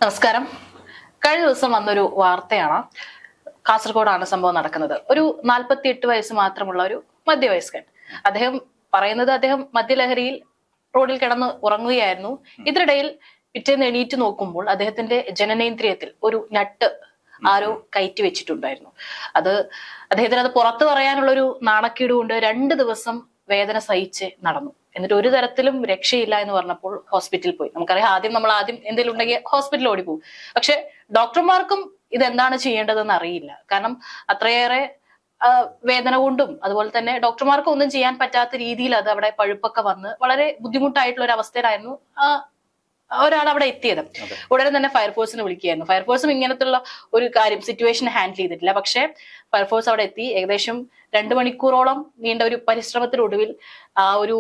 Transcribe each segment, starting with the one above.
നമസ്കാരം. കഴിഞ്ഞ ദിവസം വന്നൊരു വാർത്തയാണ്. കാസർഗോഡാണ് സംഭവം നടക്കുന്നത്. ഒരു 48 വയസ്സ് മാത്രമുള്ള ഒരു മധ്യവയസ്കൻ. അദ്ദേഹം പറയുന്നത് അദ്ദേഹം മദ്യലഹരിയിൽ റോഡിൽ കിടന്ന് ഉറങ്ങുകയായിരുന്നു. ഇതിനിടയിൽ പിറ്റേന്ന് എണീറ്റ് നോക്കുമ്പോൾ അദ്ദേഹത്തിന്റെ ജനനേന്ദ്രിയത്തിൽ ഒരു നട്ട് ആരോ കയറ്റി വെച്ചിട്ടുണ്ടായിരുന്നു. അദ്ദേഹത്തിന് അത് പുറത്തു പറയാനുള്ള ഒരു നാണക്കേട് കൊണ്ട് 2 ദിവസം വേദന സഹിച്ച് നടന്നു. എന്നിട്ട് ഒരു തരത്തിലും രക്ഷയില്ല എന്ന് പറഞ്ഞപ്പോൾ ഹോസ്പിറ്റലിൽ പോയി. നമുക്കറിയാം, നമ്മൾ ആദ്യം എന്തെങ്കിലും ഉണ്ടെങ്കിൽ ഹോസ്പിറ്റലിൽ ഓടി പോകും. പക്ഷെ ഡോക്ടർമാർക്കും ഇതെന്താണ് ചെയ്യേണ്ടതെന്ന് അറിയില്ല. കാരണം അത്രയേറെ വേദന കൊണ്ടും അതുപോലെ തന്നെ ഡോക്ടർമാർക്ക് ഒന്നും ചെയ്യാൻ പറ്റാത്ത രീതിയിൽ അത് അവിടെ പഴുപ്പൊക്കെ വന്ന് വളരെ ബുദ്ധിമുട്ടായിട്ടുള്ള ഒരു അവസ്ഥയിലായിരുന്നു ഒരാൾ അവിടെ എത്തിയത്. ഉടനെ തന്നെ ഫയർഫോഴ്സിനെ വിളിക്കുകയായിരുന്നു. ഫയർഫോഴ്സും ഇങ്ങനത്തുള്ള ഒരു കാര്യം സിറ്റുവേഷൻ ഹാൻഡിൽ ചെയ്തിട്ടില്ല. പക്ഷെ ഫയർഫോഴ്സ് അവിടെ എത്തി. ഏകദേശം 2 മണിക്കൂറോളം നീണ്ട ഒരു പരിശ്രമത്തിനൊടുവിൽ ആ ഒരു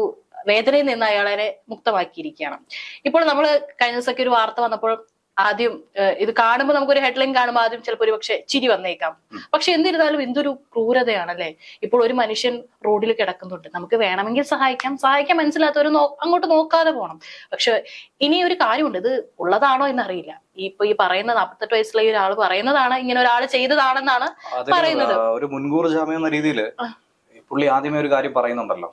വേദനയിൽ നിന്ന് അയാളെ മുക്തമാക്കിയിരിക്കുകയാണ്. ഇപ്പോൾ നമ്മൾ കഴിഞ്ഞ ദിവസമൊക്കെ ഒരു വാർത്ത വന്നപ്പോൾ ആദ്യം ഇത് കാണുമ്പോൾ നമുക്കൊരു ഹെഡ്ലൈൻ കാണുമ്പോൾ ആദ്യം ചിലപ്പോൾ ഒരു പക്ഷെ ചിരി വന്നേക്കാം. പക്ഷെ എന്നിരുന്നാലും എന്തൊരു ക്രൂരതയാണല്ലേ. ഇപ്പോൾ ഒരു മനുഷ്യൻ റോഡിൽ കിടക്കുന്നുണ്ട്. നമുക്ക് വേണമെങ്കിൽ സഹായിക്കാൻ മനസ്സിലാത്തവർ അങ്ങോട്ട് നോക്കാതെ പോകണം. പക്ഷെ ഇനി ഒരു കാര്യമുണ്ട്, ഇത് ഉള്ളതാണോ എന്നറിയില്ല. ഈ പറയുന്ന 48 വയസ്സുള്ള ഈ ഒരാൾ പറയുന്നതാണ് ഇങ്ങനെ ഒരാൾ ചെയ്തതാണെന്നാണ് പറയുന്നത്. ഒരു മുൻകൂർ ജാമ്യം എന്ന രീതിയിൽ പുള്ളി ആദ്യമേ ഒരു കാര്യം പറയുന്നുണ്ടല്ലോ,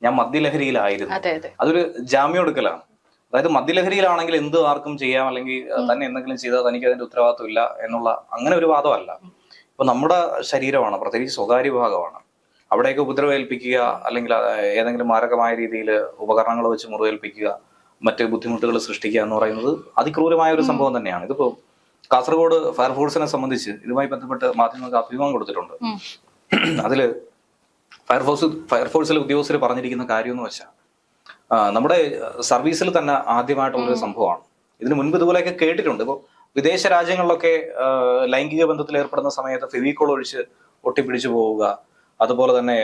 ഞാൻ മദ്യലഹരിയിലായിരുന്നു. അതൊരു ജാമ്യം എടുക്കലാണ്. അതായത് മദ്യലഹരിയിലാണെങ്കിൽ എന്ത് ആർക്കും ചെയ്യാം, അല്ലെങ്കിൽ തന്നെ എന്തെങ്കിലും ചെയ്താൽ തനിക്ക് അതിന്റെ ഉത്തരവാദിത്വം ഇല്ല എന്നുള്ള അങ്ങനെ ഒരു വാദമല്ല. ഇപ്പൊ നമ്മുടെ ശരീരമാണ്, പ്രത്യേകിച്ച് സ്വകാര്യ ഭാഗമാണ്. അവിടെയൊക്കെ ഉപദ്രവേൽപ്പിക്കുക, അല്ലെങ്കിൽ ഏതെങ്കിലും മാരകമായ രീതിയിൽ ഉപകരണങ്ങൾ വെച്ച് മുറിവേൽപ്പിക്കുക, മറ്റ് ബുദ്ധിമുട്ടുകൾ സൃഷ്ടിക്കുക എന്ന് പറയുന്നത് അതിക്രൂരമായ ഒരു സംഭവം തന്നെയാണ്. ഇതിപ്പോ കാസർഗോഡ് ഫയർഫോഴ്സിനെ സംബന്ധിച്ച് ഇതുമായി ബന്ധപ്പെട്ട് മാധ്യമങ്ങൾക്ക് അഭിമുഖം കൊടുത്തിട്ടുണ്ട്. അതില് ഫയർഫോഴ്സിലെ ഉദ്യോഗസ്ഥർ പറഞ്ഞിരിക്കുന്ന കാര്യം എന്ന് വെച്ചാൽ, നമ്മുടെ സർവീസിൽ തന്നെ ആദ്യമായിട്ടുള്ളൊരു സംഭവമാണ്. ഇതിനു മുൻപ് ഇതുപോലെയൊക്കെ കേട്ടിട്ടുണ്ട്. ഇപ്പോൾ വിദേശ രാജ്യങ്ങളിലൊക്കെ ലൈംഗിക ബന്ധത്തിൽ ഏർപ്പെടുന്ന സമയത്ത് ഫെവിക്കോൾ ഒഴിച്ച് ഒട്ടിപ്പിടിച്ചു പോവുക, അതുപോലെ തന്നെ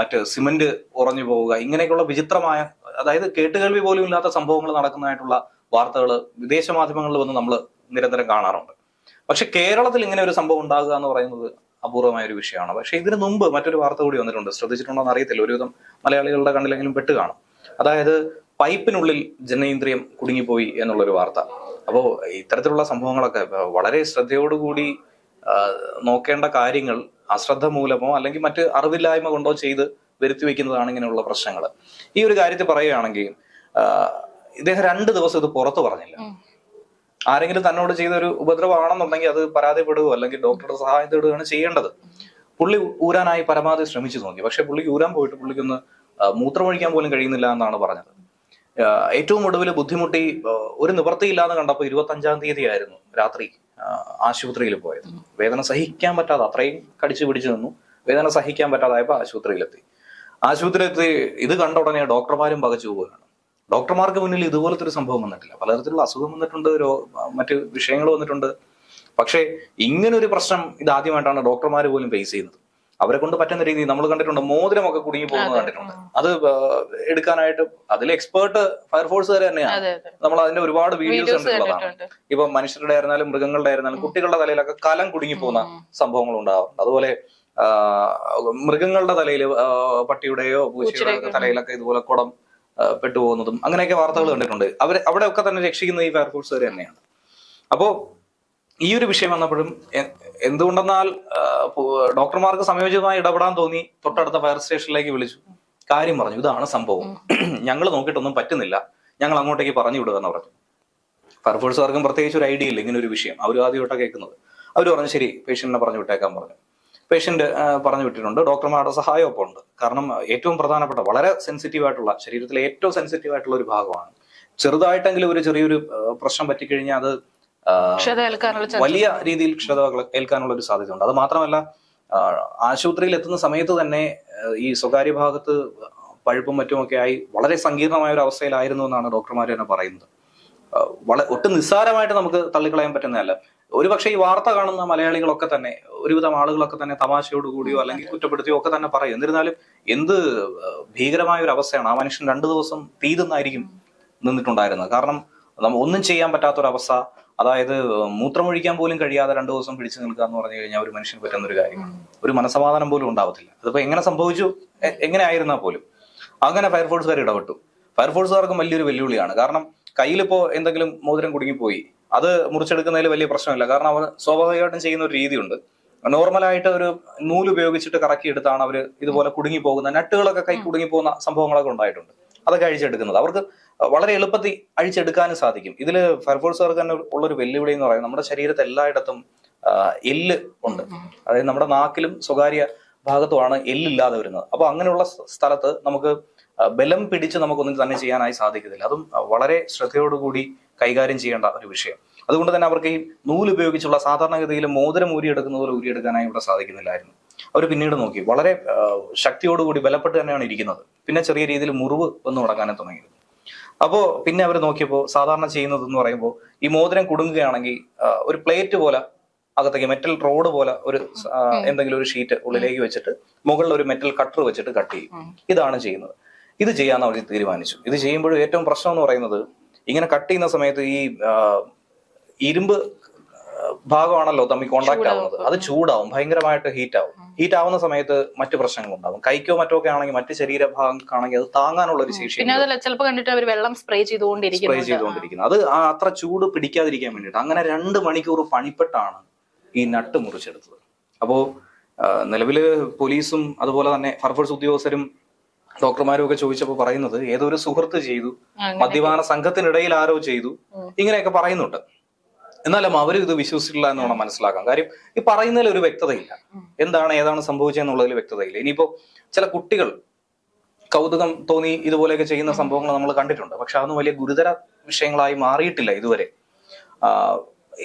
മറ്റ് സിമന്റ് ഉറഞ്ഞു പോവുക, ഇങ്ങനെയൊക്കെയുള്ള വിചിത്രമായ, അതായത് കേട്ടുകേൾവി പോലും ഇല്ലാത്ത സംഭവങ്ങൾ നടക്കുന്നതായിട്ടുള്ള വാർത്തകൾ വിദേശ മാധ്യമങ്ങളിൽ വന്ന് നമ്മൾ നിരന്തരം കാണാറുണ്ട്. പക്ഷെ കേരളത്തിൽ ഇങ്ങനെ ഒരു സംഭവം ഉണ്ടാകുക എന്ന് പറയുന്നത് അപൂർവമായ ഒരു വിഷയമാണ്. പക്ഷെ ഇതിനു മുമ്പ് മറ്റൊരു വാർത്ത കൂടി വന്നിട്ടുണ്ട്. ശ്രദ്ധിച്ചിട്ടുണ്ടോ എന്ന് അറിയത്തില്ല, ഒരുവിധം മലയാളികളുടെ കണ്ണിലെങ്കിലും പെട്ട് കാണും. അതായത് പൈപ്പിനുള്ളിൽ ജനേന്ദ്രിയം കുടുങ്ങിപ്പോയി എന്നുള്ളൊരു വാർത്ത. അപ്പോൾ ഇത്തരത്തിലുള്ള സംഭവങ്ങളൊക്കെ വളരെ ശ്രദ്ധയോടുകൂടി നോക്കേണ്ട കാര്യങ്ങൾ അശ്രദ്ധ മൂലമോ അല്ലെങ്കിൽ മറ്റ് അറിവില്ലായ്മ കൊണ്ടോ ചെയ്ത് വരുത്തി വെക്കുന്നതാണ് ഇങ്ങനെയുള്ള പ്രശ്നങ്ങൾ. ഈ ഒരു കാര്യത്തിൽ പറയുകയാണെങ്കിൽ, ഇദ്ദേഹം 2 ദിവസം ഇത് പുറത്തു പറഞ്ഞില്ല. ആരെങ്കിലും തന്നോട് ചെയ്ത ഒരു ഉപദ്രവമാണെന്നുണ്ടെങ്കിൽ അത് പരാതിപ്പെടുകയോ അല്ലെങ്കിൽ ഡോക്ടറുടെ സഹായം തേടുകയാണ് ചെയ്യേണ്ടത്. പുള്ളി ഊരാനായി പരമാവധി ശ്രമിച്ചു നോക്കി. പക്ഷെ പുള്ളിക്ക് ഊരാൻ പോയിട്ട് പുള്ളിക്കൊന്ന് മൂത്രമൊഴിക്കാൻ പോലും കഴിയുന്നില്ല എന്നാണ് പറഞ്ഞത്. ഏറ്റവും ഒടുവിൽ ബുദ്ധിമുട്ടി ഒരു നിവൃത്തിയില്ലാന്ന് കണ്ടപ്പോൾ 25-ാം തീയതി ആയിരുന്നു രാത്രി ആശുപത്രിയിൽ പോയത്. വേദന സഹിക്കാൻ പറ്റാതെ അത്രയും കടിച്ചു പിടിച്ചു നിന്നു. വേദന സഹിക്കാൻ പറ്റാതായപ്പോൾ ആശുപത്രിയിലെത്തി. ഇത് കണ്ട ഉടനെ ഡോക്ടർമാരും പകച്ചു പോവുകയാണ്. ഡോക്ടർമാർക്ക് മുന്നിൽ ഇതുപോലത്തെ ഒരു സംഭവം വന്നിട്ടില്ല. പലതരത്തിലുള്ള അസുഖം വന്നിട്ടുണ്ട്, മറ്റ് വിഷയങ്ങൾ വന്നിട്ടുണ്ട്. പക്ഷേ ഇങ്ങനൊരു പ്രശ്നം ഇതാദ്യമായിട്ടാണ് ഡോക്ടർമാർ പോലും ഫേസ് ചെയ്യുന്നത്. അവരെ കൊണ്ട് പറ്റുന്ന രീതിയിൽ നമ്മൾ കണ്ടിട്ടുണ്ട്, മോതിരമൊക്കെ കുടുങ്ങി പോകുന്നത് കണ്ടിട്ടുണ്ട്. അത് എടുക്കാനായിട്ട് അതിൽ എക്സ്പേർട്ട് ഫയർഫോഴ്സുകാർ തന്നെയാണ്. നമ്മൾ അതിന്റെ ഒരുപാട് വീഡിയോസ് കണ്ടിട്ടുള്ളതാണ്. ഇപ്പൊ മനുഷ്യരുടെ ആയിരുന്നാലും മൃഗങ്ങളുടെ ആയിരുന്നാലും കുട്ടികളുടെ തലയിലൊക്കെ കലം കുടുങ്ങി പോകുന്ന സംഭവങ്ങൾ ഉണ്ടാവാറുണ്ട്. അതുപോലെ മൃഗങ്ങളുടെ തലയിൽ, പട്ടിയുടെയോ പൂച്ചയുടെയോ തലയിലൊക്കെ ഇതുപോലെ കുടം പെട്ടുപോകുന്നതും അങ്ങനെയൊക്കെ വാർത്തകൾ കണ്ടിട്ടുണ്ട്. അവിടെയൊക്കെ തന്നെ രക്ഷിക്കുന്ന ഈ ഫയർഫോഴ്സുകാർ തന്നെയാണ്. അപ്പോ ഈ ഒരു വിഷയം വന്നപ്പോഴും എന്തുകൊണ്ടെന്നാൽ ഡോക്ടർമാർക്ക് സമയോചിതമായി ഇടപെടാൻ തോന്നി. തൊട്ടടുത്ത ഫയർ സ്റ്റേഷനിലേക്ക് വിളിച്ചു, കാര്യം പറഞ്ഞു, ഇതാണ് സംഭവം, ഞങ്ങൾ നോക്കിയിട്ടൊന്നും പറ്റുന്നില്ല, ഞങ്ങൾ അങ്ങോട്ടേക്ക് പറഞ്ഞു വിടുക എന്ന് പറഞ്ഞു. ഫയർഫോഴ്സുകാർക്കും പ്രത്യേകിച്ച് ഒരു ഐഡിയ ഇല്ല ഇങ്ങനെ ഒരു വിഷയം. അവർ ആദ്യമായിട്ടാണ് കേൾക്കുന്നത്. അവർ പറഞ്ഞു ശരി, പേഷ്യന്റിനെ പറഞ്ഞു വിട്ടേക്കാൻ പറഞ്ഞു. പേഷ്യന്റ് പറഞ്ഞു വിട്ടിട്ടുണ്ട്. ഡോക്ടർമാരുടെ സഹായം ഒപ്പം ഉണ്ട്. കാരണം ഏറ്റവും പ്രധാനപ്പെട്ട, വളരെ സെൻസിറ്റീവ് ആയിട്ടുള്ള, ശരീരത്തിലെ ഏറ്റവും സെൻസിറ്റീവ് ആയിട്ടുള്ള ഒരു ഭാഗമാണ്. ചെറുതായിട്ടെങ്കിലും ഒരു ചെറിയൊരു പ്രശ്നം പറ്റിക്കഴിഞ്ഞാൽ അത് വലിയ രീതിയിൽ ക്ഷത ഏൽക്കാനുള്ള ഒരു സാധ്യതയുണ്ട്. അത് മാത്രമല്ല, ആശുപത്രിയിൽ എത്തുന്ന സമയത്ത് തന്നെ ഈ സ്വകാര്യ ഭാഗത്ത് പഴുപ്പും മറ്റുമൊക്കെ ആയി വളരെ സങ്കീർണമായ ഒരു അവസ്ഥയിലായിരുന്നു എന്നാണ് ഡോക്ടർമാർ തന്നെ പറയുന്നത്. ഒട്ടും നിസ്സാരമായിട്ട് നമുക്ക് തള്ളിക്കളയാൻ പറ്റുന്നതല്ല. ഒരുപക്ഷെ ഈ വാർത്ത കാണുന്ന മലയാളികളൊക്കെ തന്നെ, ഒരുവിധം ആളുകളൊക്കെ തന്നെ തമാശയോട് കൂടിയോ അല്ലെങ്കിൽ കുറ്റപ്പെടുത്തിയോ ഒക്കെ തന്നെ പറയും. എന്നിരുന്നാലും എന്ത് ഭീകരമായ ഒരു അവസ്ഥയാണ്. ആ മനുഷ്യൻ 2 ദിവസം തീരുന്നായിരിക്കും നിന്നിട്ടുണ്ടായിരുന്നത്. കാരണം ഒന്നും ചെയ്യാൻ പറ്റാത്തൊരവസ്ഥ, അതായത് മൂത്രമൊഴിക്കാൻ പോലും കഴിയാതെ 2 ദിവസം പിടിച്ചു നിൽക്കുക എന്ന് പറഞ്ഞു കഴിഞ്ഞാൽ ഒരു മനുഷ്യന് പറ്റുന്ന ഒരു കാര്യമാണ്. ഒരു മനസമാധാനം പോലും ഉണ്ടാവത്തില്ല. അതിപ്പോ എങ്ങനെ സംഭവിച്ചു, എങ്ങനെ ആയിരുന്നാൽ പോലും. അങ്ങനെ ഫയർഫോഴ്സുകാർ ഇടപെട്ടു. ഫയർഫോഴ്സുകാർക്കും വലിയൊരു വെല്ലുവിളിയാണ്. കാരണം കയ്യിലിപ്പോ എന്തെങ്കിലും മോതിരം കുടുങ്ങിപ്പോയി, അത് മുറിച്ചെടുക്കുന്നതിൽ വലിയ പ്രശ്നമില്ല. കാരണം അവർ സ്വാഭാവികമായിട്ടും ചെയ്യുന്ന ഒരു രീതിയുണ്ട്. നോർമലായിട്ട് ഒരു നൂല് ഉപയോഗിച്ചിട്ട് കറക്കി എടുത്താണ് അവർ ഇതുപോലെ കുടുങ്ങി പോകുന്ന നട്ടുകളൊക്കെ കൈ കുടുങ്ങി പോകുന്ന സംഭവങ്ങളൊക്കെ ഉണ്ടായിട്ടുണ്ട്. അതൊക്കെ അഴിച്ചെടുക്കുന്നത് അവർക്ക് വളരെ എളുപ്പത്തിൽ അഴിച്ചെടുക്കാനും സാധിക്കും. ഇതിൽ ഫയർഫോഴ്സുകാർക്ക് തന്നെ ഉള്ളൊരു വെല്ലുവിളി എന്ന് പറയുന്നത് നമ്മുടെ ശരീരത്തെ എല്ലായിടത്തും എല്ല് ഉണ്ട്. അതായത് നമ്മുടെ നാക്കിലും സ്വകാര്യ ഭാഗത്തുമാണ് എല്ലില്ലാതെ വരുന്നത്. അപ്പൊ അങ്ങനെയുള്ള സ്ഥലത്ത് നമുക്ക് ബലം പിടിച്ച് നമുക്കൊന്നും തന്നെ ചെയ്യാനായി സാധിക്കത്തില്ല. അതും വളരെ ശ്രദ്ധയോടുകൂടി കൈകാര്യം ചെയ്യേണ്ട ഒരു വിഷയം. അതുകൊണ്ട് തന്നെ അവർക്ക് ഈ നൂല് ഉപയോഗിച്ചുള്ള സാധാരണഗതിയിൽ മോതിരം ഊരിയെടുക്കുന്ന പോലെ ഊരിയെടുക്കാനായി ഇവിടെ സാധിക്കുന്നില്ലായിരുന്നു. അവർ പിന്നീട് നോക്കി വളരെ ശക്തിയോടുകൂടി ബലപ്പെട്ട് തന്നെയാണ് ഇരിക്കുന്നത്. പിന്നെ ചെറിയ രീതിയിൽ മുറിവ് വന്ന് തുടങ്ങാനും തുടങ്ങിയത്. അപ്പോൾ പിന്നെ അവർ നോക്കിയപ്പോൾ സാധാരണ ചെയ്യുന്നത് എന്ന് പറയുമ്പോൾ ഈ മോതിരം കുടുങ്ങുകയാണെങ്കിൽ ഒരു പ്ലേറ്റ് പോലെ അകത്തേക്ക് മെറ്റൽ റോഡ് പോലെ ഒരു എന്തെങ്കിലും ഒരു ഷീറ്റ് ഉള്ളിലേക്ക് വെച്ചിട്ട് മുകളിൽ ഒരു മെറ്റൽ കട്ടർ വെച്ചിട്ട് കട്ട് ചെയ്യും. ഇതാണ് ചെയ്യുന്നത്. ഇത് ചെയ്യാന്ന് അവർ തീരുമാനിച്ചു. ഇത് ചെയ്യുമ്പോഴും ഏറ്റവും പ്രശ്നം എന്ന് പറയുന്നത് ഇങ്ങനെ കട്ട് ചെയ്യുന്ന സമയത്ത് ഈ ഇരുമ്പ് ഭാഗമാണല്ലോ തമ്മിൽ കോണ്ടാക്ട് ആവുന്നത്. അത് ചൂടാവും, ഭയങ്കരമായിട്ട് ഹീറ്റ് ആവും. ഹീറ്റ് ആവുന്ന സമയത്ത് മറ്റു പ്രശ്നങ്ങൾ ഉണ്ടാവും. കൈക്കോ മറ്റോ ഒക്കെ ആണെങ്കിൽ മറ്റു ശരീരഭാഗമാണെങ്കിൽ അത് താങ്ങാനുള്ള ഒരു ശേഷി സ്പ്രേ ചെയ്തുകൊണ്ടിരിക്കുന്നത്. അത് അത്ര ചൂട് പിടിക്കാതിരിക്കാൻ വേണ്ടിയിട്ട് അങ്ങനെ 2 മണിക്കൂർ പണിപ്പെട്ടാണ് ഈ നട്ട് മുറിച്ചെടുത്തത്. അപ്പോ നിലവില് പോലീസും അതുപോലെ തന്നെ ഫയർഫോഴ്സ് ഉദ്യോഗസ്ഥരും ഡോക്ടർമാരും ഒക്കെ ചോദിച്ചപ്പോൾ പറയുന്നത് ഏതോ ഒരു സുഹൃത്ത് ചെയ്തു, മദ്യപാന സംഘത്തിനിടയിൽ ആരോ ചെയ്തു, ഇങ്ങനെയൊക്കെ പറയുന്നുണ്ട്. എന്നാലും അവരും ഇത് വിശ്വസിച്ചിട്ടില്ല എന്ന് വേണം മനസ്സിലാക്കാം. കാര്യം ഈ പറയുന്നതിൽ ഒരു വ്യക്തതയില്ല. എന്താണ് ഏതാണ് സംഭവിച്ചതെന്നുള്ളതിൽ വ്യക്തതയില്ല. ഇനിയിപ്പോ ചില കുട്ടികൾ കൗതുകം തോന്നി ഇതുപോലെയൊക്കെ ചെയ്യുന്ന സംഭവങ്ങൾ നമ്മൾ കണ്ടിട്ടുണ്ട്. പക്ഷെ അതൊന്നും വലിയ ഗുരുതര വിഷയങ്ങളായി മാറിയിട്ടില്ല ഇതുവരെ.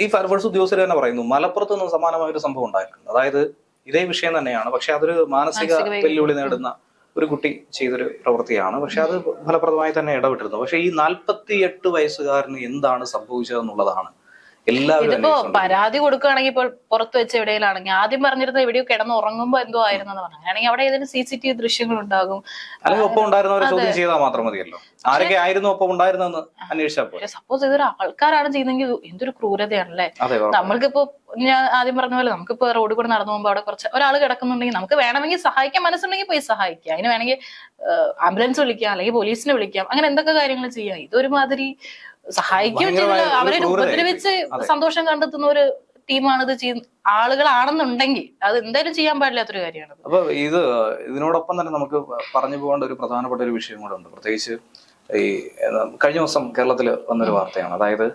ഈ ഫയർഫോഴ്സ് ഉദ്യോഗസ്ഥർ തന്നെ പറയുന്നു മലപ്പുറത്ത് നിന്നും സമാനമായ ഒരു സംഭവം ഉണ്ടായിട്ടുണ്ട്. അതായത് ഇതേ വിഷയം തന്നെയാണ്, പക്ഷെ അതൊരു മാനസിക വെല്ലുവിളി നേടുന്ന ഒരു കുട്ടി ചെയ്തൊരു പ്രവൃത്തിയാണ്. പക്ഷെ അത് ഫലപ്രദമായി തന്നെ ഇടപെട്ടിരുന്നു. പക്ഷെ ഈ 48 വയസ്സുകാരന് എന്താണ് സംഭവിച്ചതെന്നുള്ളതാണ് ഇതിപ്പോ പരാതി കൊടുക്കുകയാണെങ്കിൽ ഇപ്പോൾ പുറത്ത് വെച്ച് എവിടെയാണെങ്കിൽ ആദ്യം പറഞ്ഞിരുന്നത് എവിടെയോ കിടന്ന് ഉറങ്ങുമ്പോ എന്തോ ആയിരുന്നെന്ന് പറഞ്ഞു. അങ്ങനെയാണെങ്കിൽ അവിടെ ഏതെങ്കിലും CCTV ദൃശ്യങ്ങൾ ഉണ്ടാകും. അല്ലെങ്കിൽ ഒപ്പം ഉണ്ടായിരുന്നവരെ ചോദ്യം ചെയ്താൽ മാത്രം മതിയല്ലോ. ആരൊക്കെ ആയിരുന്നു ഒപ്പം ഉണ്ടായിരുന്നെന്ന് അന്വേഷിച്ചാൽ പോലെ. സപ്പോസ് ഇതൊരു ആൾക്കാരാണ് ചെയ്യുന്നതെങ്കിൽ എന്തൊരു ക്രൂരതയാണല്ലേ. നമ്മൾക്കിപ്പോ ഞാൻ ആദ്യം പറഞ്ഞ പോലെ നമുക്കിപ്പോ റോഡിൽ കൂടെ നടന്നു പോകുമ്പോൾ അവിടെ കുറച്ച് ഒരാൾ കിടക്കുന്നുണ്ടെങ്കിൽ നമുക്ക് വേണമെങ്കിൽ സഹായിക്കാൻ മനസ്സുണ്ടെങ്കിൽ പോയി സഹായിക്കാം. അതിന് വേണമെങ്കിൽ ആംബുലൻസ് വിളിക്കാം, അല്ലെങ്കിൽ പോലീസിനെ വിളിക്കാം, അങ്ങനെ എന്തൊക്കെ കാര്യങ്ങൾ ചെയ്യാം. ഇതൊരുമാതിരി സഹായിക്കുകയും ചെയ്തില്ല, അവരെ ഉപദ്രവിച്ച് സന്തോഷം കണ്ടെത്തുന്ന ഒരു ടീമാണ് ഇത് ചെയ്യുന്ന ആളുകളാണെന്നുണ്ടെങ്കിൽ അത് എന്തായാലും ചെയ്യാൻ പാടില്ലാത്തൊരു കാര്യമാണ്. അപ്പൊ ഇതിനോടൊപ്പം തന്നെ നമുക്ക് പറഞ്ഞു പോകേണ്ട ഒരു പ്രധാനപ്പെട്ട ഒരു വിഷയം കൂടെ ഉണ്ട്. പ്രത്യേകിച്ച് ഈ കഴിഞ്ഞ ദിവസം കേരളത്തിൽ വന്നൊരു വാർത്തയാണ്. അതായത്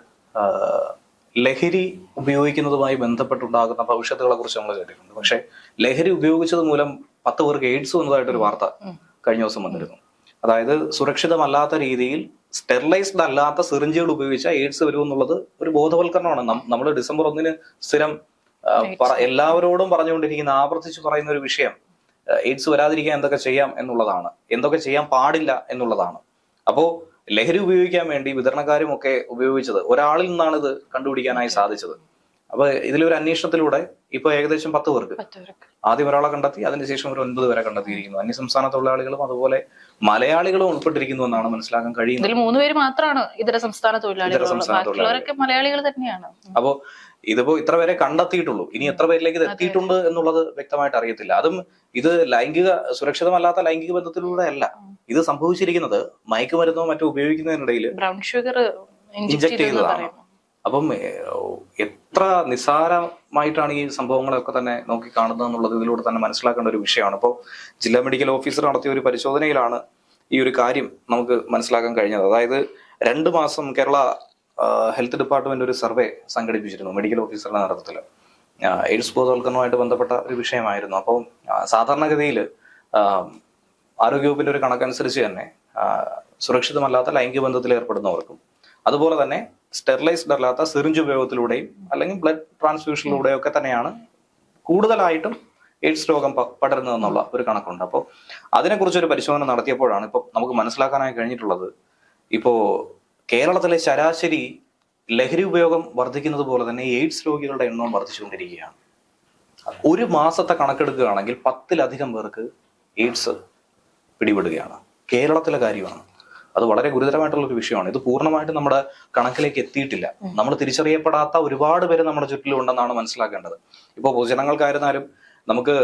ലഹരി ഉപയോഗിക്കുന്നതുമായി ബന്ധപ്പെട്ടുണ്ടാകുന്ന ഭവിഷ്യത്തുകളെ കുറിച്ച് നമ്മൾ കേട്ടിട്ടുണ്ട്. പക്ഷെ ലഹരി ഉപയോഗിച്ചത് മൂലം 10 പേർക്ക് എയ്ഡ്സ് വന്നതായിട്ടൊരു വാർത്ത കഴിഞ്ഞ ദിവസം വന്നിരുന്നു. അതായത് സുരക്ഷിതമല്ലാത്ത രീതിയിൽ സ്റ്റെറിലൈസ്ഡ് അല്ലാത്ത സിറിഞ്ചുകൾ ഉപയോഗിച്ച എയ്ഡ്സ് വരുമെന്നുള്ളത് ഒരു ബോധവൽക്കരണമാണ്. നമ്മൾ ഡിസംബർ 1 സ്ഥിരം എല്ലാവരോടും പറഞ്ഞുകൊണ്ടിരിക്കുന്ന, ആവർത്തിച്ച് പറയുന്ന ഒരു വിഷയം എയ്ഡ്സ് വരാതിരിക്കാൻ എന്തൊക്കെ ചെയ്യാം എന്നുള്ളതാണ്, എന്തൊക്കെ ചെയ്യാൻ പാടില്ല എന്നുള്ളതാണ്. അപ്പോ ലഹരി ഉപയോഗിക്കാൻ വേണ്ടി വിതരണക്കാരും ഒക്കെ ഉപയോഗിച്ചത് ഒരാളിൽ നിന്നാണ് ഇത് കണ്ടുപിടിക്കാനായി സാധിച്ചത്. അപ്പൊ ഇതിലൊരു അന്വേഷണത്തിലൂടെ ഇപ്പൊ ഏകദേശം 10 പേർക്ക് ആദ്യം ഒരാളെ കണ്ടെത്തി, അതിനുശേഷം ഒരു 9 പേരെ കണ്ടെത്തിയിരിക്കുന്നു. അന്യസംസ്ഥാന തൊഴിലാളികളും അതുപോലെ മലയാളികളും ഉൾപ്പെട്ടിരിക്കുന്നു എന്നാണ് മനസ്സിലാക്കാൻ കഴിയുന്നത്. 3 പേര് മാത്രമാണ് ഇതര സംസ്ഥാന തൊഴിലാളികളൊക്കെ മലയാളികൾ തന്നെയാണ്. അപ്പോ ഇതിപ്പോ ഇത്ര പേരെ കണ്ടെത്തിയിട്ടുള്ളൂ. ഇനി എത്ര പേരിലേക്ക് ഇത് എത്തിയിട്ടുണ്ട് എന്നുള്ളത് വ്യക്തമായിട്ട് അറിയത്തില്ല. അതും ഇത് സുരക്ഷിതമല്ലാത്ത ലൈംഗിക ബന്ധത്തിലൂടെ അല്ല. ഇത് സംഭവിച്ചിരിക്കുന്നത് മയക്കുമരുന്നോ മറ്റോ ഉപയോഗിക്കുന്നതിനിടയിൽ ബ്രൗൺ ഷുഗർ ഇഞ്ചക്ട് ചെയ്തതാണ്. അപ്പം എത്ര നിസ്സാരമായിട്ടാണ് ഈ സംഭവങ്ങളൊക്കെ തന്നെ നോക്കി കാണുന്നത് എന്നുള്ളത് ഇതിലൂടെ തന്നെ മനസ്സിലാക്കേണ്ട ഒരു വിഷയമാണ്. അപ്പോൾ ജില്ലാ മെഡിക്കൽ ഓഫീസർ നടത്തിയ ഒരു പരിശോധനയിലാണ് ഈ ഒരു കാര്യം നമുക്ക് മനസ്സിലാക്കാൻ കഴിഞ്ഞത്. അതായത് 2 മാസം കേരള ഹെൽത്ത് ഡിപ്പാർട്ട്മെന്റ് ഒരു സർവേ സംഘടിപ്പിച്ചിരുന്നു മെഡിക്കൽ ഓഫീസറുടെ നേതൃത്വത്തിൽ. എയ്ഡ്സ് ബോധവൽക്കരണവുമായിട്ട് ബന്ധപ്പെട്ട ഒരു വിഷയമായിരുന്നു. അപ്പോൾ സാധാരണഗതിയിൽ ആരോഗ്യവകുപ്പിന്റെ ഒരു കണക്കനുസരിച്ച് തന്നെ സുരക്ഷിതമല്ലാത്ത ലൈംഗിക ബന്ധത്തിൽ ഏർപ്പെടുന്നവർക്കും അതുപോലെ തന്നെ സ്റ്റെറിലൈസ്ഡ് അല്ലാത്ത സിറിഞ്ച് ഉപയോഗത്തിലൂടെയും അല്ലെങ്കിൽ ബ്ലഡ് ട്രാൻസ്ഫ്യൂഷനിലൂടെയും ഒക്കെ തന്നെയാണ് കൂടുതലായിട്ടും എയ്ഡ്സ് രോഗം പടരുന്നതെന്നുള്ള ഒരു കണക്കുണ്ട്. അപ്പോൾ അതിനെക്കുറിച്ചൊരു പരിശോധന നടത്തിയപ്പോഴാണ് ഇപ്പോൾ നമുക്ക് മനസ്സിലാക്കാനായി കഴിഞ്ഞിട്ടുള്ളത്, ഇപ്പോൾ കേരളത്തിലെ ശരാശരി ലഹരി ഉപയോഗം വർദ്ധിക്കുന്നത് പോലെ തന്നെ എയ്ഡ്സ് രോഗികളുടെ എണ്ണവും വർദ്ധിച്ചുകൊണ്ടിരിക്കുകയാണ്. ഒരു മാസത്തെ കണക്കെടുക്കുകയാണെങ്കിൽ 10-ലധികം പേർക്ക് എയ്ഡ്സ് പിടിപെടുകയാണ്. കേരളത്തിലെ കാര്യമാണ്. അത് വളരെ ഗുരുതരമായിട്ടുള്ള ഒരു വിഷയമാണ്. ഇത് പൂർണ്ണമായിട്ട് നമ്മുടെ കണക്കിലേക്ക് എത്തിയിട്ടില്ല. നമ്മൾ തിരിച്ചറിയപ്പെടാത്ത ഒരുപാട് പേര് നമ്മുടെ ചുറ്റിലുണ്ടെന്നാണ് മനസ്സിലാക്കേണ്ടത്. ഇപ്പോൾ പൊതുജനങ്ങൾക്കായിരുന്നാലും നമുക്ക്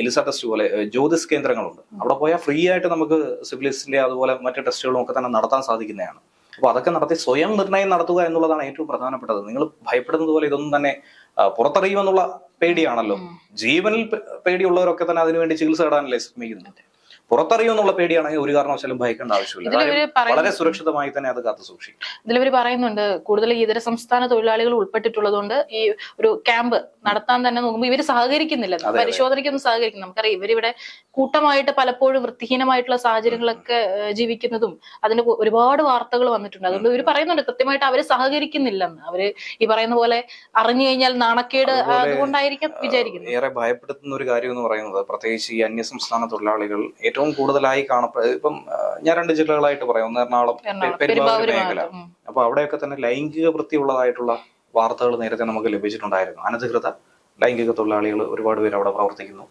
എലിസ ടെസ്റ്റ് പോലെ ജ്യോതിസ് കേന്ദ്രങ്ങളുണ്ട്. അവിടെ പോയാൽ ഫ്രീ ആയിട്ട് നമുക്ക് സിഫിലിസിന്റെ അതുപോലെ മറ്റു ടെസ്റ്റുകളും ഒക്കെ തന്നെ നടത്താൻ സാധിക്കുന്നതാണ്. അപ്പൊ അതൊക്കെ നടത്തി സ്വയം നിർണ്ണയം നടത്തുക എന്നുള്ളതാണ് ഏറ്റവും പ്രധാനപ്പെട്ടത്. നിങ്ങൾ ഭയപ്പെടുന്നത് പോലെ ഇതൊന്നും തന്നെ പുറത്തറിയുമെന്നുള്ള പേടിയാണല്ലോ. ജീവനിൽ പേടിയുള്ളവരൊക്കെ തന്നെ അതിനുവേണ്ടി ചികിത്സ തേടാനല്ലേ ശ്രമിക്കുന്നുണ്ട്. പുറത്തറിയുമെന്നുള്ള പേടിയാണെങ്കിൽ ഒരു കാരണവശാലും ഭയക്കേണ്ട ആവശ്യമില്ല. വളരെ സുരക്ഷിതമായി തന്നെ അത് കാത്തു സൂക്ഷിക്കും. ഇതിലിവർ പറയുന്നുണ്ട് കൂടുതൽ ഇതര സംസ്ഥാന തൊഴിലാളികൾ ഉൾപ്പെട്ടിട്ടുള്ളതുകൊണ്ട് ഈ ഒരു ക്യാമ്പ് നടത്താൻ തന്നെ നോക്കുമ്പോൾ ഇവര് സഹകരിക്കുന്നില്ല, പരിശോധനയ്ക്കൊന്നും സഹകരിക്കുന്നു. നമുക്കറിയാം ഇവരിവിടെ കൂട്ടമായിട്ട് പലപ്പോഴും വൃത്തിഹീനമായിട്ടുള്ള സാഹചര്യങ്ങളൊക്കെ ജീവിക്കുന്നതും അതിന് ഒരുപാട് വാർത്തകൾ വന്നിട്ടുണ്ട്. അതുകൊണ്ട് ഇവർ പറയുന്നുണ്ട് കൃത്യമായിട്ട് അവര് സഹകരിക്കുന്നില്ലെന്ന്. അവര് ഈ പറയുന്ന പോലെ അറിഞ്ഞു കഴിഞ്ഞാൽ നാണക്കേട് അതുകൊണ്ടായിരിക്കും വിചാരിക്കുന്നത്. ഏറെ ഭയപ്പെടുത്തുന്ന ഒരു കാര്യം എന്ന് പറയുന്നത് പ്രത്യേകിച്ച് ഈ അന്യസംസ്ഥാന തൊഴിലാളികൾ ഏറ്റവും കൂടുതലായി ഇപ്പം ഞാൻ 2 ജില്ലകളായിട്ട് പറയാം, ഒന്ന് എറണാകുളം, പെരുമ്പാവൂർ മേഖല. അപ്പൊ അവിടെയൊക്കെ തന്നെ ലൈംഗിക വൃത്തിയുള്ളതായിട്ടുള്ള വാർത്തകൾ നേരത്തെ നമുക്ക് ലഭിച്ചിട്ടുണ്ടായിരുന്നു. അനധികൃത ലൈംഗിക തൊഴിലാളികൾ ഒരുപാട് പേര് അവിടെ പ്രവർത്തിക്കുന്നു.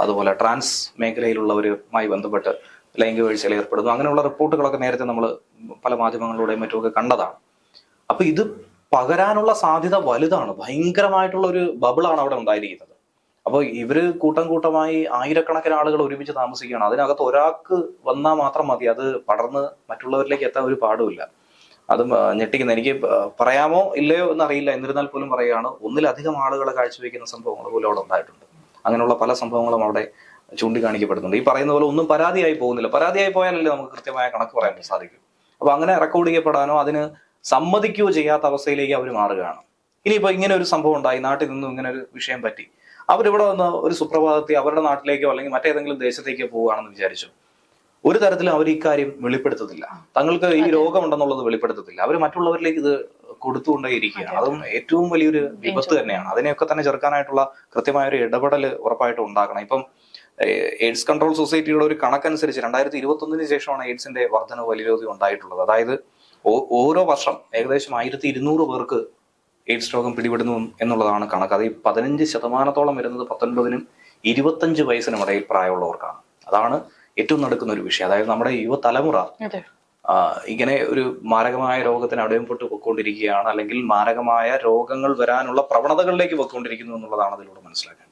അതുപോലെ ട്രാൻസ് മേഖലയിലുള്ളവരുമായി ബന്ധപ്പെട്ട് ലൈംഗിക വീഴ്ചയിൽ ഏർപ്പെടുന്നു. അങ്ങനെയുള്ള റിപ്പോർട്ടുകളൊക്കെ നേരത്തെ നമ്മൾ പല മാധ്യമങ്ങളിലൂടെയും മറ്റുമൊക്കെ കണ്ടതാണ്. അപ്പൊ ഇത് പകരാനുള്ള സാധ്യത വലുതാണ്. ഭയങ്കരമായിട്ടുള്ള ഒരു ബബിളാണ് അവിടെ ഉണ്ടായിരിക്കുന്നത്. അപ്പോൾ ഇവര് കൂട്ടമായി ആയിരക്കണക്കിന് ആളുകൾ ഒരുമിച്ച് താമസിക്കുകയാണ്. അതിനകത്ത് ഒരാൾക്ക് വന്നാൽ മാത്രം മതി, അത് പടർന്ന് മറ്റുള്ളവരിലേക്ക് എത്താൻ ഒരു പാടുമില്ല. അതും ഞെട്ടിക്കുന്ന, എനിക്ക് പറയാമോ ഇല്ലയോ എന്നറിയില്ല, എന്നിരുന്നാൽ പോലും പറയുകയാണ്, ഒന്നിലധികം ആളുകളെ കാഴ്ചവെക്കുന്ന സംഭവങ്ങൾ പോലും അവിടെ ഉണ്ടായിട്ടുണ്ട്. അങ്ങനെയുള്ള പല സംഭവങ്ങളും അവിടെ ചൂണ്ടിക്കാണിക്കപ്പെടുന്നുണ്ട്. ഈ പറയുന്ന പോലെ ഒന്നും പരാതിയായി പോകുന്നില്ല. പരാതിയായി പോയാലല്ലേ നമുക്ക് കൃത്യമായ കണക്ക് പറയാൻ സാധിക്കും. അപ്പൊ അങ്ങനെ റെക്കോർഡ് ചെയ്യപ്പെടാനോ അതിന് സമ്മതിക്കുകയോ ചെയ്യാത്ത അവസ്ഥയിലേക്ക് അവർ മാറുകയാണ്. ഇനിയിപ്പോ ഇങ്ങനെ ഒരു സംഭവം ഉണ്ടായി, നാട്ടിൽ നിന്നും ഇങ്ങനെ ഒരു വിഷയം പറ്റി, അവരിവിടെ വന്ന് ഒരു സുപ്രഭാതത്തിൽ അവരുടെ നാട്ടിലേക്കോ അല്ലെങ്കിൽ മറ്റേതെങ്കിലും ദേശത്തേക്കോ പോവുകയാണെന്ന് വിചാരിച്ചു, ഒരു തരത്തിലും അവർ ഇക്കാര്യം വെളിപ്പെടുത്തത്തില്ല. തങ്ങൾക്ക് ഈ രോഗമുണ്ടെന്നുള്ളത് വെളിപ്പെടുത്തത്തില്ല. അവർ മറ്റുള്ളവരിലേക്ക് ഇത് കൊടുത്തുകൊണ്ടേയിരിക്കുകയാണ്. അതും ഏറ്റവും വലിയൊരു വിപത്ത് തന്നെയാണ്. അതിനെയൊക്കെ തന്നെ ചെറുക്കാനായിട്ടുള്ള കൃത്യമായ ഒരു ഇടപെടൽ ഉറപ്പായിട്ടും ഉണ്ടാക്കണം. ഇപ്പം എയ്ഡ്സ് കൺട്രോൾ സൊസൈറ്റിയുടെ ഒരു കണക്കനുസരിച്ച് 2021 ശേഷമാണ് എയ്ഡ്സിന്റെ വർധനവ് വലിയ തോതിൽ ഉണ്ടായിട്ടുള്ളത്. അതായത് ഓരോ വർഷം ഏകദേശം 1200 പേർക്ക് എയ്ഡ്സ് രോഗം പിടിപെടുന്നു എന്നുള്ളതാണ് കണക്ക്. അത് ഈ 15% വരുന്നത് 19-നും 25 വയസ്സിനും ഇടയിൽ പ്രായമുള്ളവർക്കാണ്. അതാണ് ഏറ്റവും നടക്കുന്ന ഒരു വിഷയം. അതായത് നമ്മുടെ യുവതലമുറ ഇങ്ങനെ ഒരു മാരകമായ രോഗത്തിന് അടിമപ്പെട്ട് പൊയ്ക്കൊണ്ടിരിക്കുകയാണ്, അല്ലെങ്കിൽ മാരകമായ രോഗങ്ങൾ വരാനുള്ള പ്രവണതകളിലേക്ക് പൊയ്ക്കൊണ്ടിരിക്കുന്നു എന്നുള്ളതാണ് അതിലൂടെ മനസ്സിലാക്കേണ്ടത്.